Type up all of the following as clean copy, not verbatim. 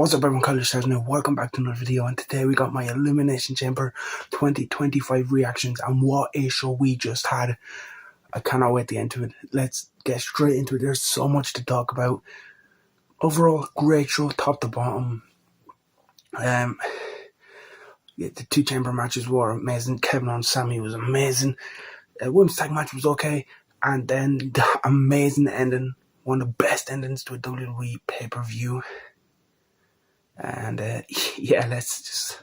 What's up everyone, College Stars now. Welcome back to another video, and today we got my Elimination Chamber 2025 reactions, and what a show we just had. I cannot wait to get into it. Let's get straight into it. There's so much to talk about. Overall, great show, top to bottom. The two chamber matches were amazing. Kevin Owens, Sami was amazing. Women's tag match was okay, and then the amazing ending, one of the best endings to a WWE pay-per-view. And yeah, let's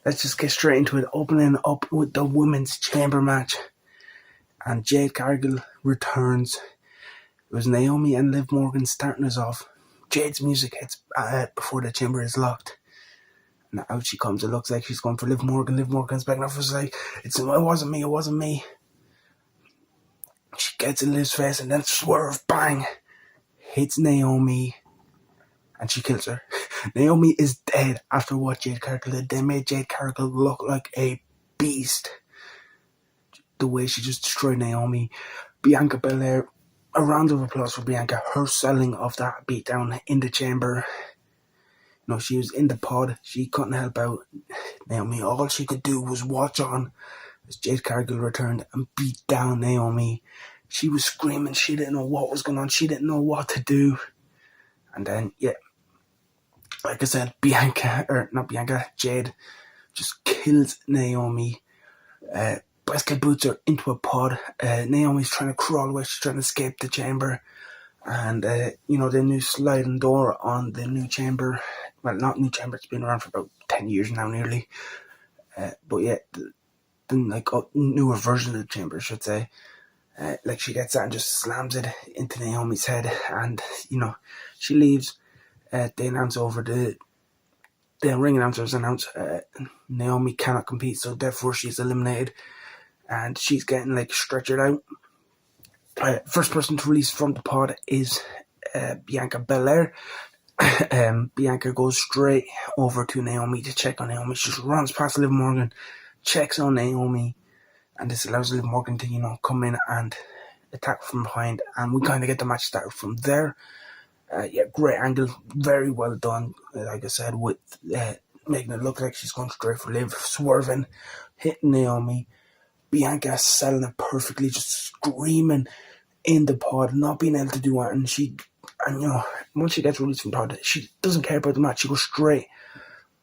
just get straight into it. Opening up with the women's chamber match, and Jade Cargill returns. It was Naomi and Liv Morgan starting us off. Jade's music hits before the chamber is locked, and out she comes. It looks like she's going for Liv Morgan. Liv Morgan's backing off. It's like, it wasn't me. She gets in Liv's face, and then swerve, bang, hits Naomi, and she kills her. Naomi is dead after what Jade Cargill did. They made Jade Cargill look like a beast. The way she just destroyed Naomi. Bianca Belair, a round of applause for Bianca. Her selling of that beatdown in the chamber. You know, she was in the pod. She couldn't help out Naomi. All she could do was watch on as Jade Cargill returned and beat down Naomi. She was screaming. She didn't know what was going on. She didn't know what to do. And then, yeah, like I said, Jade just kills Naomi. Basket boots her into a pod. Naomi's trying to crawl away. She's trying to escape the chamber. And, you know, the new sliding door on the new chamber. Well, not new chamber. It's been around for about 10 years now, nearly. But yeah, the newer version of the chamber, I should say. Like, she gets that and just slams it into Naomi's head. And, you know, she leaves. They announce over the ring announcers announce Naomi cannot compete, so therefore she's eliminated, and she's getting like stretchered out. First person to release from the pod is Bianca Belair. Bianca goes straight over to Naomi to check on Naomi. She just runs past Liv Morgan, checks on Naomi, and this allows Liv Morgan to, you know, come in and attack from behind, and we kind of get the match started from there. Yeah, great angle, very well done. Like I said, with making it look like she's going straight for Liv, swerving, hitting Naomi. Bianca selling it perfectly, just screaming in the pod, not being able to do it. And you know, once she gets released from the pod, she doesn't care about the match. She goes straight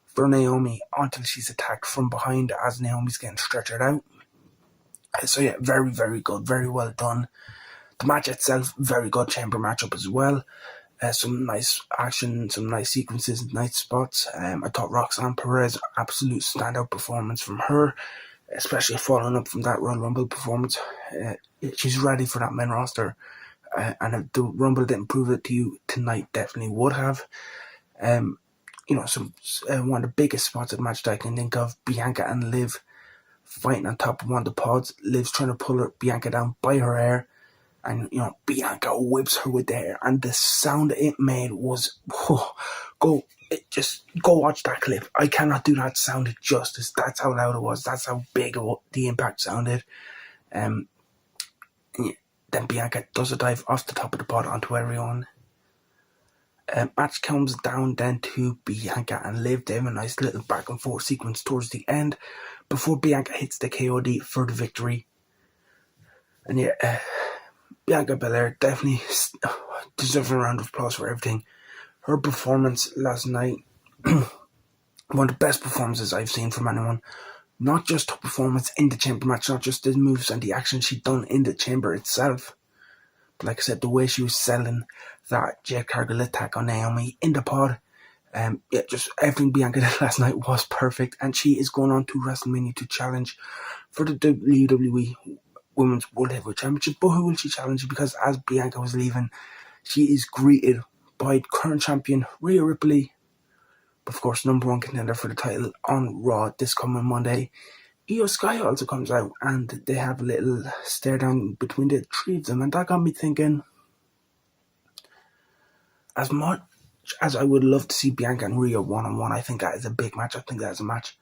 for Naomi until she's attacked from behind as Naomi's getting stretchered out. So yeah, very, very good, very well done. The match itself, very good chamber matchup as well. Some nice action, some nice sequences, nice spots. I thought Roxanne Perez, absolute standout performance from her, especially following up from that Royal Rumble performance. She's ready for that main roster, and if the Rumble didn't prove it to you tonight, definitely would have. You know, one of the biggest spots of the match that I can think of, Bianca and Liv fighting on top of one of the pods. Liv's trying to pull Bianca down by her hair. And, you know, Bianca whips her with the hair, and the sound it made was, go watch that clip. I cannot do that sound justice. That's how loud it was. That's how big the impact sounded. Then Bianca does a dive off the top of the pod onto everyone. Match comes down then to Bianca and Liv. They have a nice little back and forth sequence towards the end before Bianca hits the KOD for the victory. And yeah, Bianca Belair definitely deserves a round of applause for everything. Her performance last night, one of the best performances I've seen from anyone. Not just her performance in the chamber match, not just the moves and the action she'd done in the chamber itself, but like I said, the way she was selling that Jade Cargill attack on Naomi in the pod. Yeah, just everything Bianca did last night was perfect, and she is going on to WrestleMania to challenge for the WWE Women's World Heavyweight Championship. But who will she challenge? Because as Bianca was leaving, she is greeted by current champion Rhea Ripley, of course #1 contender for the title on Raw this coming Monday. Io Sky also comes out, and they have a little stare down between the three of them, and that got me thinking, as much as I would love to see Bianca and Rhea one-on-one, I think that is a big match. I think that is a match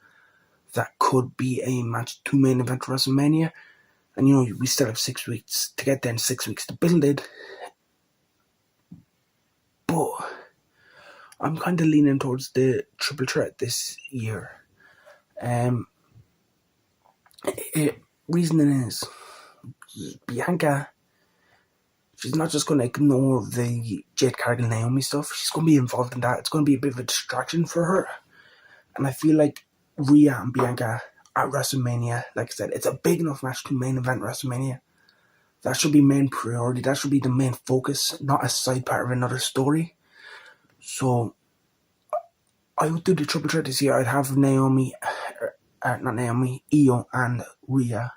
that could be a match to main event WrestleMania. And, you know, we still have 6 weeks to get there and 6 weeks to build it. But I'm kind of leaning towards the triple threat this year. Reasoning is Bianca. She's not just going to ignore the Jade Cargill Naomi stuff. She's going to be involved in that. It's going to be a bit of a distraction for her. And I feel like Rhea and Bianca at WrestleMania, like I said, it's a big enough match to main event WrestleMania. That should be main priority. That should be the main focus, not a side part of another story. So I would do the triple threat this year. I'd have Io and Rhea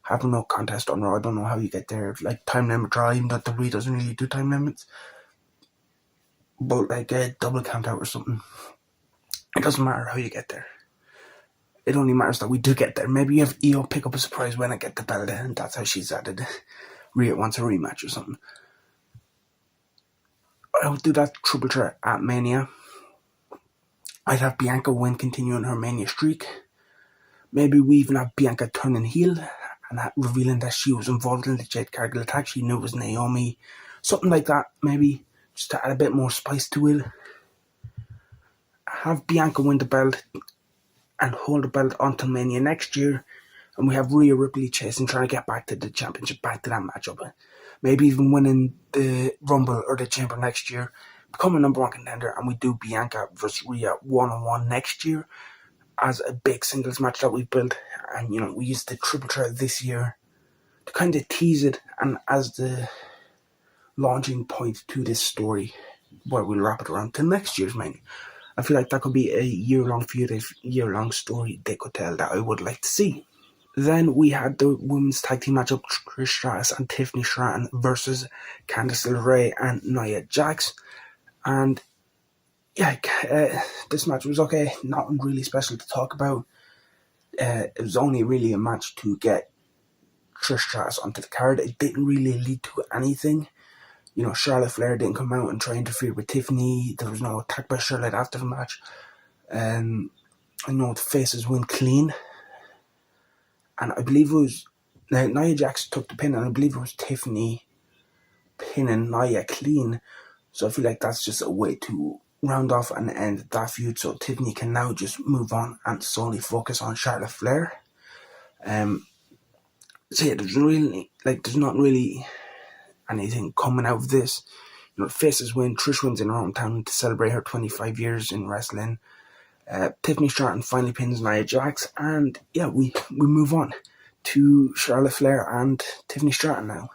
having no contest on Raw. I don't know how you get there. Like time limit draw, even though WWE doesn't really do time limits. But like a double count out or something. It doesn't matter how you get there. It only matters that we do get there. Maybe you have Io pick up a surprise when I get the belt and that's how she's added. Rhea wants a rematch or something. I would do that triple threat at Mania. I'd have Bianca win, continuing her Mania streak. Maybe we even have Bianca turning heel and revealing that she was involved in the Jade Cargill attack. She knew it was Naomi. Something like that, maybe, just to add a bit more spice to it. Have Bianca win the belt and hold the belt until Mania next year. And we have Rhea Ripley chasing, trying to get back to the championship, back to that matchup. Maybe even winning the Rumble or the Chamber next year. Become a number one contender, and we do Bianca versus Rhea one-on-one next year as a big singles match that we've built. And, you know, we used the triple threat this year to kind of tease it and as the launching point to this story where we'll wrap it around till next year's Mania. I feel like that could be a year-long feud, a year-long story they could tell that I would like to see. Then we had the women's tag team matchup, Trish Stratus and Tiffany Stratton versus Candice LeRae and Nia Jax. And yeah, this match was okay. Nothing really special to talk about. It was only really a match to get Trish Stratus onto the card. It didn't really lead to anything. You know, Charlotte Flair didn't come out and try to interfere with Tiffany. There was no attack by Charlotte after the match. I know the faces went clean. And I believe it was Nia Jax took the pin, and I believe it was Tiffany pinning Nia clean. So I feel like that's just a way to round off and end that feud, so Tiffany can now just move on and solely focus on Charlotte Flair. So yeah, there's not really anything coming out of this. You know, the faces win. Trish wins in her hometown to celebrate her 25 years in wrestling. Tiffany Stratton finally pins Nia Jax, and yeah, we move on to Charlotte Flair and Tiffany Stratton now.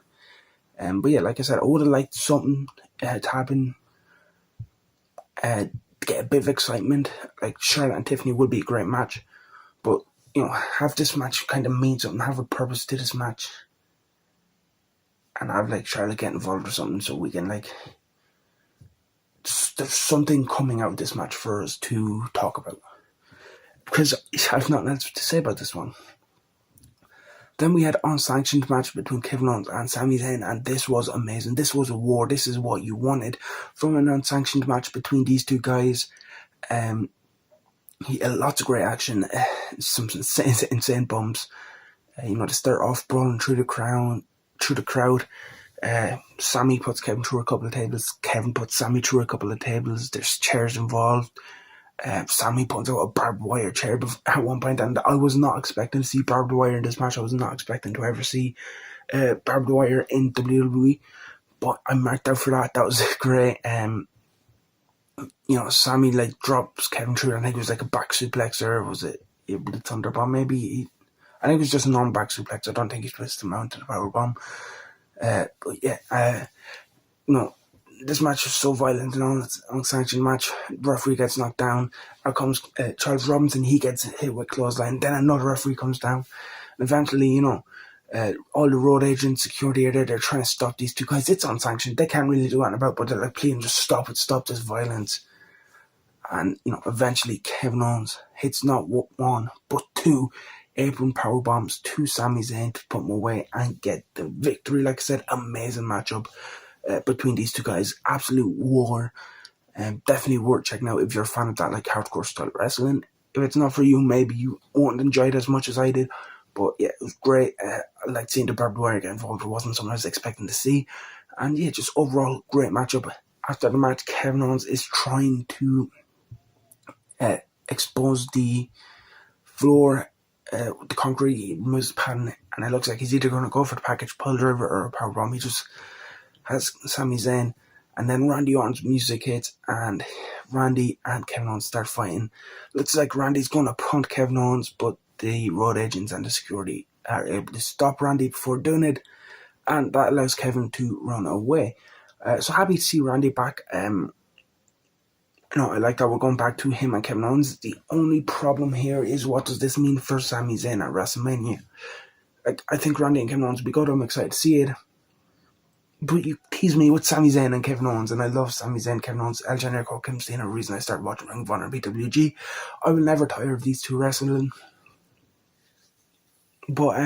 But yeah, like I said, I would have liked something to happen, to get a bit of excitement. Like Charlotte and Tiffany would be a great match, but you know, have this match kind of mean something, have a purpose to this match, and have like Charlotte get involved or something, so we can like. There's something coming out of this match for us to talk about. Because I have nothing else to say about this one. Then we had unsanctioned match between Kevin Owens and Sami Zayn, and this was amazing. This was a war. This is what you wanted from an unsanctioned match between these two guys. Lots of great action, some insane bumps. You know, to start off brawling through the crowd. Sami puts Kevin through a couple of tables. Kevin puts Sami through a couple of tables. There's chairs involved. Sami pulls out a barbed wire chair at one point, and I was not expecting to see barbed wire in this match. I was not expecting to ever see barbed wire in WWE, but I marked out for that. That was great. You know, Sami like drops Kevin through. I think it was like a back suplex, or was it the Thunderbomb? Maybe. I think it was just a non-back suplex. I don't think he twisted him out to the power bomb. But yeah, you know, this match was so violent and unsanctioned match. The referee gets knocked down. Out comes Charles Robinson. He gets hit with clothesline. Then another referee comes down. And eventually, you know, all the road agents, security are there. They're trying to stop these two guys. It's unsanctioned. They can't really do anything about it, but they're like, please just stop it. Stop this violence. And, you know, eventually Kevin Owens hits not one, but two apron power bombs to Sami Zayn to put him away and get the victory. Like I said, amazing matchup between these two guys. Absolute war. Definitely worth checking out if you're a fan of that like hardcore style wrestling. If it's not for you, maybe you won't enjoy it as much as I did. But yeah, it was great. I liked seeing the barbed wire get involved. It wasn't something I was expecting to see. And yeah, just overall great matchup. after the match, Kevin Owens is trying to expose the floor, the concrete moves pattern, and it looks like he's either going to go for the package pile driver or a powerbomb. He just has Sami Zayn, and then Randy Orton's music hits, and Randy and Kevin Owens start fighting. Looks like Randy's going to punt Kevin Owens, but the road agents and the security are able to stop Randy before doing it, and that allows Kevin to run away. So happy to see Randy back. I like that we're going back to him and Kevin Owens. The only problem here is, what does this mean for Sami Zayn at WrestleMania? I think Randy and Kevin Owens will be good. I'm excited to see it. But you tease me with Sami Zayn and Kevin Owens, and I love Sami Zayn, Kevin Owens, El Generico, Kim Steen, a reason I started watching Ring of Honor and BWG. I will never tire of these two wrestling. But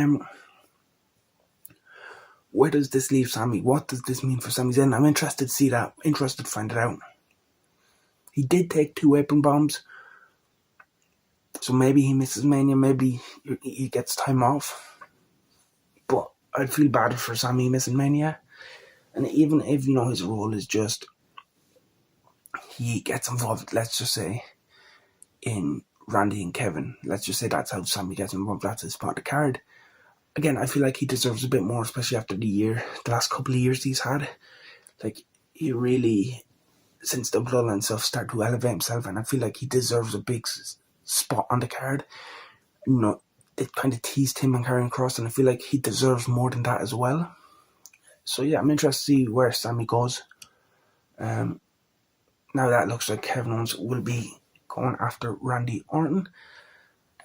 where does this leave Sami? What does this mean for Sami Zayn? I'm interested to see that. Interested to find it out. He did take 2 apron bombs, so maybe he misses Mania, maybe he gets time off. But I'd feel bad for Sami missing Mania. And even if, his role is just, he gets involved, let's just say, in Randy and Kevin. Let's just say that's how Sami gets involved, that's his part of the card. Again, I feel like he deserves a bit more, especially after the last couple of years he's had. He really, since the Bloodline stuff, started to elevate himself, and I feel like he deserves a big spot on the card. It kind of teased him and Karrion Kross, and I feel like he deserves more than that as well. So yeah, I'm interested to see where Sami goes. Now that looks like Kevin Owens will be going after Randy Orton.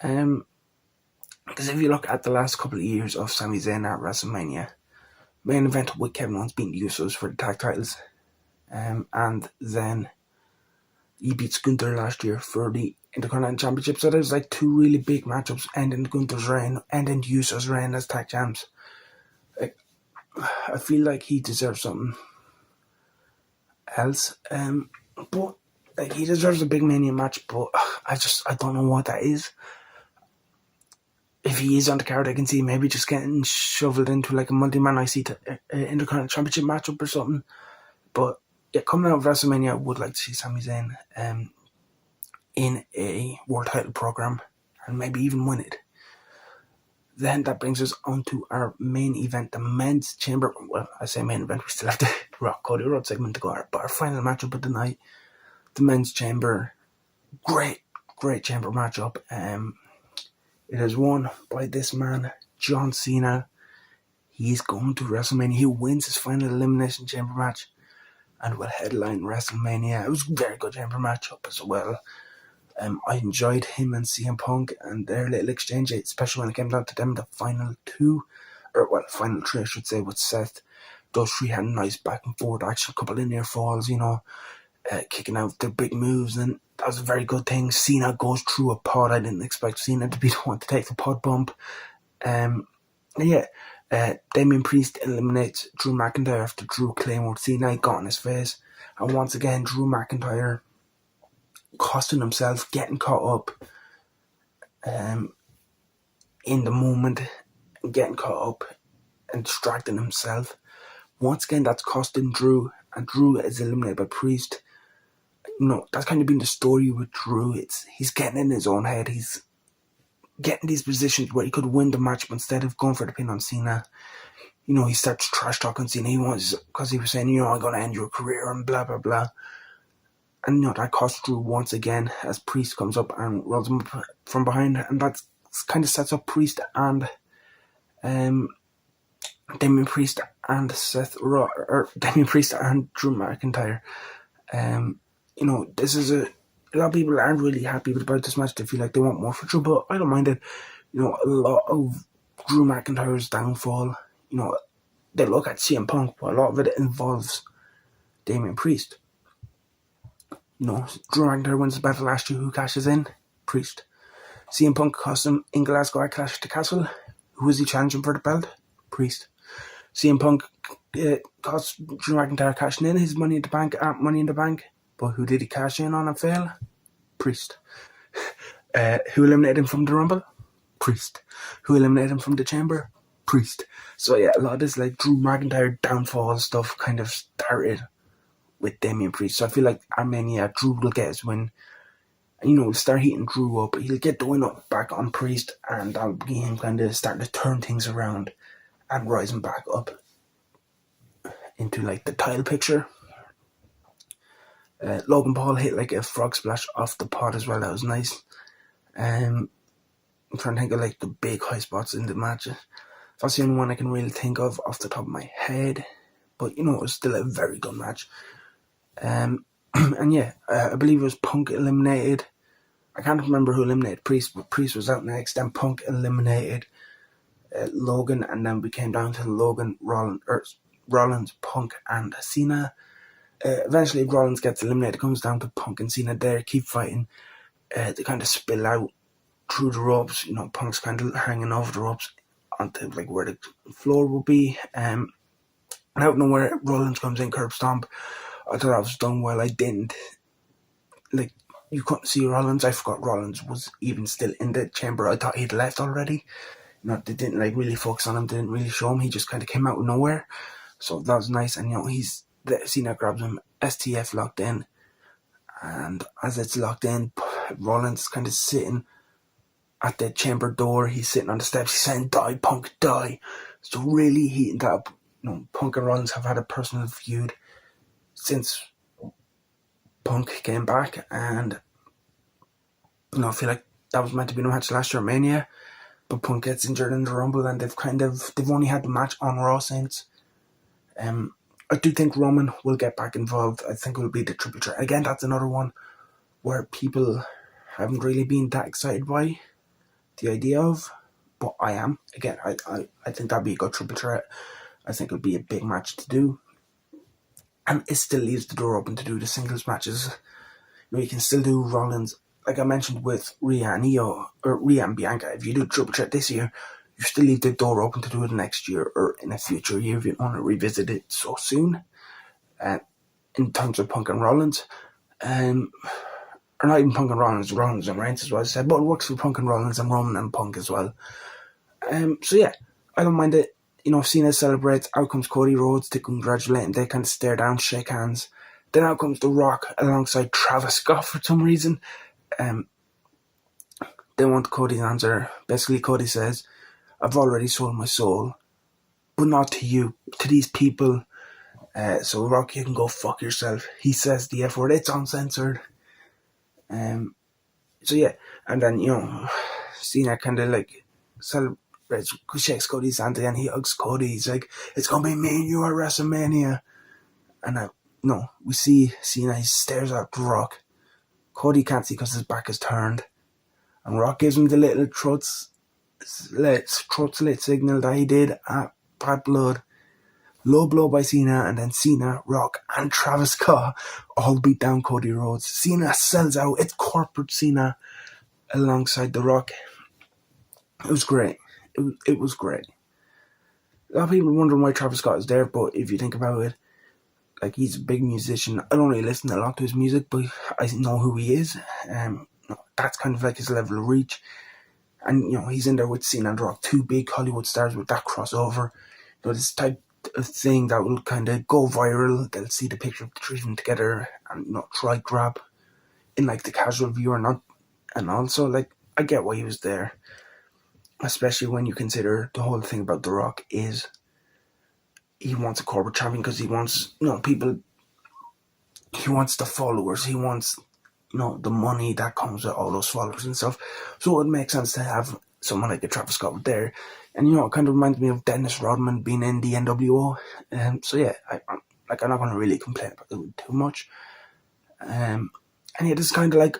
Because if you look at the last couple of years of Sami Zayn at WrestleMania, main event with Kevin Owens beating the Usos for the tag titles. And then he beats Gunther last year for the Intercontinental Championship. So there's 2 really big matchups ending Gunther's reign, ending the Usos' reign as tag champs. I feel like he deserves something else. But he deserves a big Mania match, but I don't know what that is. If he is on the card, I can see maybe just getting shoveled into a multi-man Intercontinental Championship matchup or something. But yeah, coming out of WrestleMania, I would like to see Sami Zayn in a world title program and maybe even win it. Then that brings us on to our main event, the men's chamber. Well, I say main event, we still have the Cody Rhodes segment to go. But our final matchup of the night, the men's chamber. Great chamber matchup. It is won by this man, John Cena. He's going to WrestleMania. He wins his final Elimination Chamber match and will headline WrestleMania. It was a very good chamber matchup as well. I enjoyed him and CM Punk and their little exchange, especially when it came down to them, the final 3, I should say, with Seth. Those 3 had a nice back and forth action, a couple of near falls, kicking out their big moves, and that was a very good thing. Cena goes through a pod. I didn't expect Cena to be the one to take the pod bump. Damian Priest eliminates Drew McIntyre after Drew Claymore Cena got in his face, and once again Drew McIntyre costing himself, getting caught up in the moment, getting caught up and distracting himself. Once again, that's costing Drew, and Drew is eliminated by Priest. That's kind of been the story with Drew. He's getting in his own head. He's getting these positions where he could win the match, but instead of going for the pin on Cena, he starts trash talking Cena. Because he was saying, I'm going to end your career and blah, blah, blah. And that costs Drew once again as Priest comes up and rolls him up from behind, and that kind of sets up Priest and Damian Priest and Damian Priest and Drew McIntyre. This is a lot of people aren't really happy about this match. They feel like they want more for Drew, but I don't mind it. A lot of Drew McIntyre's downfall, they look at CM Punk, but a lot of it involves Damian Priest. Drew McIntyre wins the battle last year. Who cashes in? Priest. CM Punk cost him in Glasgow at Clash at the Castle. Who is he challenging for the belt? Priest. CM Punk cost Drew McIntyre cashing in his Money in the Bank at Money in the Bank. But who did he cash in on and fail? Priest. Who eliminated him from the Rumble? Priest. Who eliminated him from the Chamber? Priest. So yeah, a lot of this Drew McIntyre downfall stuff kind of started with Damian Priest. So I feel like at Mania, Drew will get his win. And, we'll start heating Drew up. He'll get the win up back on Priest, and that'll be him kind of starting to turn things around and rising back up into like the title picture. Logan Paul hit like a frog splash off the pod as well. That was nice. I'm trying to think of like the big high spots in the match. That's the only one I can really think of off the top of my head. But it was still a very good match. And yeah, I believe it was Punk eliminated. I can't remember who eliminated Priest, but Priest was out next. Then Punk eliminated Logan, and then we came down to Logan, Rollins, Punk, and Cena. Eventually, Rollins gets eliminated. It comes down to Punk and Cena there, keep fighting. They kind of spill out through the ropes. Punk's kind of hanging over the ropes onto like where the floor will be. And out of nowhere, Rollins comes in, curb stomp. I thought that was done well. I didn't. Like, you couldn't see Rollins. I forgot Rollins was even still in the chamber. I thought he'd left already. They didn't like really focus on him. They didn't really show him. He just kind of came out of nowhere. So that was nice. And Cena grabs him. STF locked in. And as it's locked in, Rollins is kind of sitting at the chamber door. He's sitting on the steps. He's saying, "Die, Punk, die." So really heating that up. Punk and Rollins have had a personal feud since Punk came back, and I feel like that was meant to be the match last year at Mania, but Punk gets injured in the Rumble, and they've only had the match on Raw since. I do think Roman will get back involved. I think it will be the triple threat. Again, that's another one where people haven't really been that excited by the idea of, but I am. Again, I think that'd be a good triple threat. I think it'll be a big match to do. And it still leaves the door open to do the singles matches. You can still do Rollins, like I mentioned with Rhea and Bianca. If you do triple threat this year, you still leave the door open to do it next year or in a future year if you want to revisit it so soon. In terms of Punk and Rollins, or not even Punk and Rollins and Reigns as well, I said, but it works for Punk and Rollins and Roman and Punk as well. So yeah, I don't mind it. Cena celebrates. Out comes Cody Rhodes to congratulate him. They kind of stare down, shake hands. Then out comes The Rock alongside Travis Scott for some reason. They want Cody's answer. Basically, Cody says, "I've already sold my soul, but not to you, to these people. So Rock, you can go fuck yourself." He says the F word. It's uncensored. So yeah, and then Cena kind of like celebrates, shakes Cody's hand again. He hugs Cody. He's like, "It's gonna be me and you at WrestleMania." And we see Cena. He stares at The Rock. Cody can't see because his back is turned, and Rock gives him the little throat slit signal that he did at Bad Blood. Low blow by Cena, and then Cena, Rock, and Travis Scott all beat down Cody Rhodes. Cena sells out. It's corporate Cena alongside The Rock. It was great. It was great. A lot of people wondering why Travis Scott is there, but if you think about it, like, he's a big musician. I don't really listen a lot to his music, but I know who he is. That's kind of like his level of reach. And, he's in there with Cena and The Rock, two big Hollywood stars with that crossover. This type of thing that will kind of go viral. They'll see the picture of the three of them together and, try grab in, like, the casual viewer. And also, like, I get why he was there. Especially when you consider the whole thing about The Rock is he wants a corporate champion because he wants, people, he wants the followers, he wants, the money that comes with all those followers and stuff. So it makes sense to have someone like a Travis Scott there. And, it kind of reminds me of Dennis Rodman being in the NWO. So yeah, I'm not going to really complain about it too much. And yeah, this is kind of like,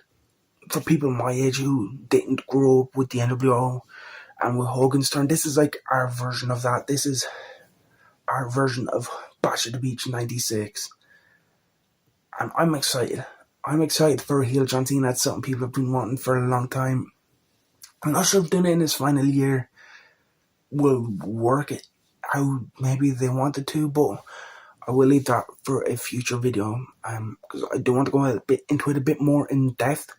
for people my age who didn't grow up with the NWO and with Hogan's turn, this is like our version of that. This is our version of Bash at the Beach 96. And I'm excited. I'm excited for a heel John Cena. That's something people have been wanting for a long time. I'm not sure if doing it in his final year will work it how maybe they wanted to, but I will leave that for a future video. Because I do want to go into it a bit more in depth.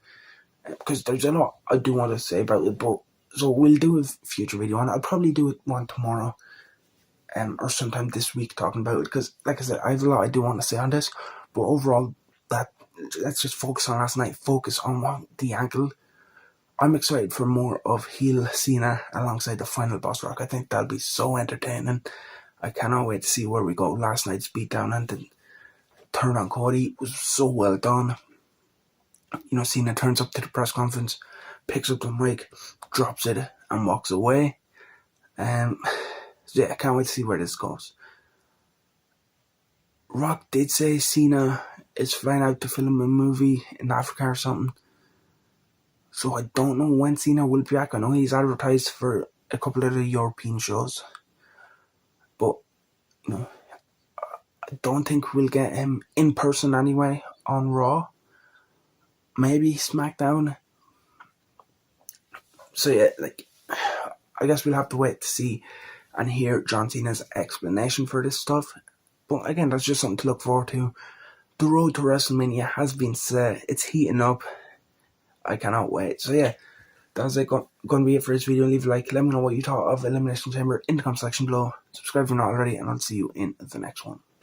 Because there's a lot I do want to say about it, but so we'll do a future video, and I'll probably do it one tomorrow, or sometime this week talking about it. Because, like I said, I have a lot I do want to say on this, But overall, let's just focus on last night. Focus on the ankle. I'm excited for more of heel Cena alongside the final boss Rock. I think that'll be so entertaining. I cannot wait to see where we go. Last night's beatdown and the turn on Cody was so well done. You know, Cena turns up to the press conference, picks up the mic, drops it, and walks away. So yeah, I can't wait to see where this goes. Rock did say Cena is flying out to film a movie in Africa or something. So I don't know when Cena will be back. I know he's advertised for a couple of the European shows. But, you know, I don't think we'll get him in person anyway on Raw. Maybe SmackDown. So yeah, I guess we'll have to wait to see and hear John Cena's explanation for this stuff. But again, that's just something to look forward to. The road to WrestleMania has been set. It's heating up. I cannot wait. So yeah, that's it. Going to be it for this video. Leave a like. Let me know what you thought of Elimination Chamber in the comment section below. Subscribe if you're not already, and I'll see you in the next one.